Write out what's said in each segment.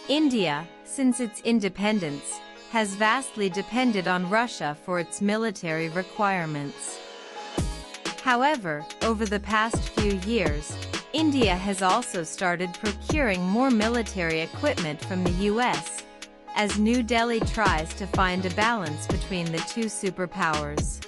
India, since its independence, has vastly depended on Russia for its military requirements. However, over the past few years, India has also started procuring more military equipment from the US, as New Delhi tries to find a balance between the two superpowers.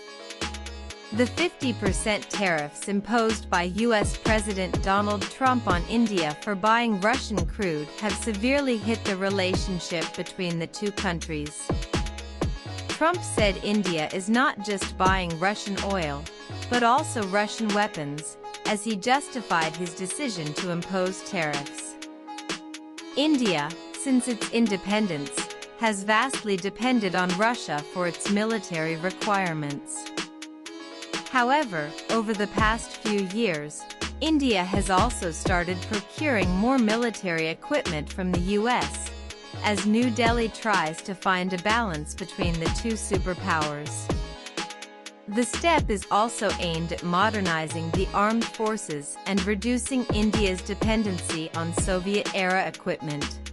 The 50% tariffs imposed by US President Donald Trump on India for buying Russian crude have severely hit the relationship between the two countries. Trump said India is not just buying Russian oil, but also Russian weapons, as he justified his decision to impose tariffs. India, since its independence, has vastly depended on Russia for its military requirements. However, over the past few years, India has also started procuring more military equipment from the US, as New Delhi tries to find a balance between the two superpowers. The step is also aimed at modernizing the armed forces and reducing India's dependency on Soviet-era equipment.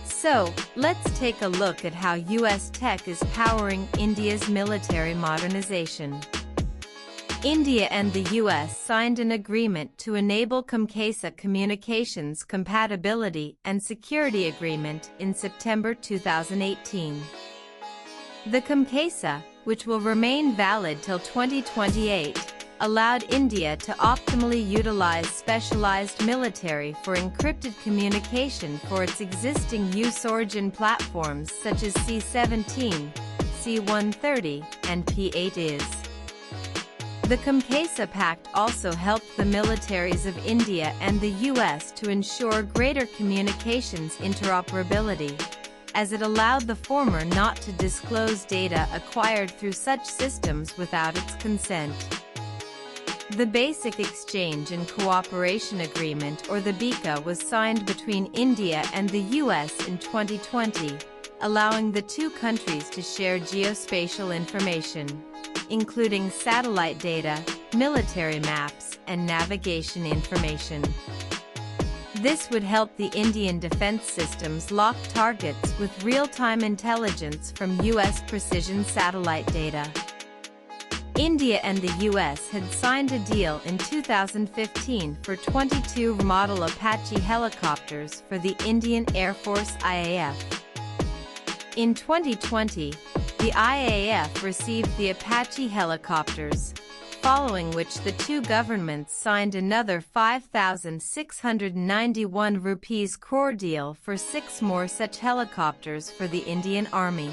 So, let's take a look at how US tech is powering India's military modernization. India and the US signed an agreement to enable COMCASA Communications Compatibility and Security Agreement in September 2018. The COMCASA, which will remain valid till 2028, allowed India to optimally utilize specialized military for encrypted communication for its existing use-origin platforms such as C-17, C-130, and P-8IS. The COMCASA Pact also helped the militaries of India and the US to ensure greater communications interoperability, as it allowed the former not to disclose data acquired through such systems without its consent. The Basic Exchange and Cooperation Agreement, or the BECA, was signed between India and the US in 2020, allowing the two countries to share geospatial information, including satellite data, military maps, and navigation information. This would help the Indian defense systems lock targets with real-time intelligence from US precision satellite data. India and the US had signed a deal in 2015 for 22 model Apache helicopters for the Indian Air Force IAF. In 2020, the IAF received the Apache helicopters, following which the two governments signed another 5,691 rupees crore deal for 6 more such helicopters for the Indian Army.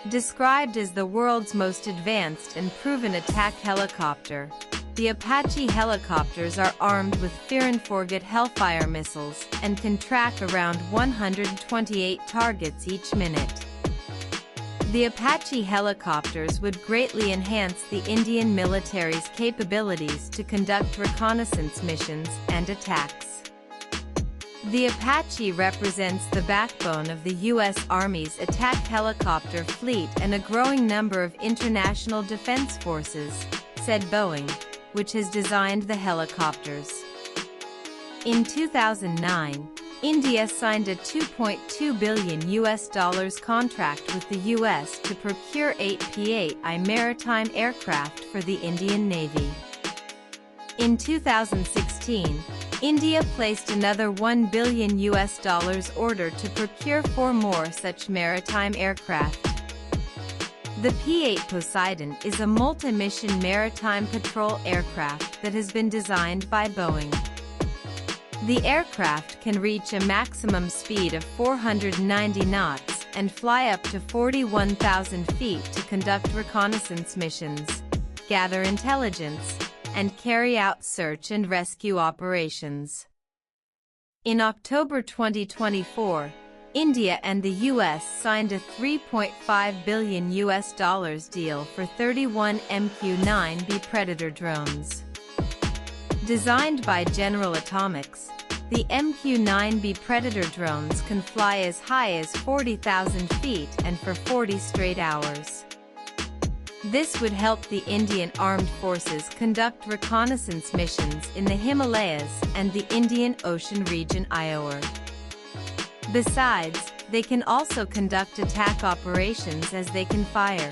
Described as the world's most advanced and proven attack helicopter, the Apache helicopters are armed with Fear-and-Forget Hellfire missiles and can track around 128 targets each minute. The Apache helicopters would greatly enhance the Indian military's capabilities to conduct reconnaissance missions and attacks. The Apache represents the backbone of the U.S. Army's attack helicopter fleet and a growing number of international defense forces, said Boeing, which has designed the helicopters. In 2009, India signed a $2.2 billion contract with the U.S. to procure 8 P-8I maritime aircraft for the Indian Navy. In 2016, India placed another $1 billion order to procure 4 more such maritime aircraft. The P-8 Poseidon is a multi-mission maritime patrol aircraft that has been designed by Boeing. The aircraft can reach a maximum speed of 490 knots and fly up to 41,000 feet to conduct reconnaissance missions, gather intelligence, and carry out search and rescue operations. In October 2024, India and the US signed a $3.5 billion deal for 31 MQ-9B Predator drones. Designed by General Atomics, the MQ-9B Predator drones can fly as high as 40,000 feet and for 40 straight hours. This would help the Indian Armed Forces conduct reconnaissance missions in the Himalayas and the Indian Ocean region. Besides, they can also conduct attack operations as they can fire.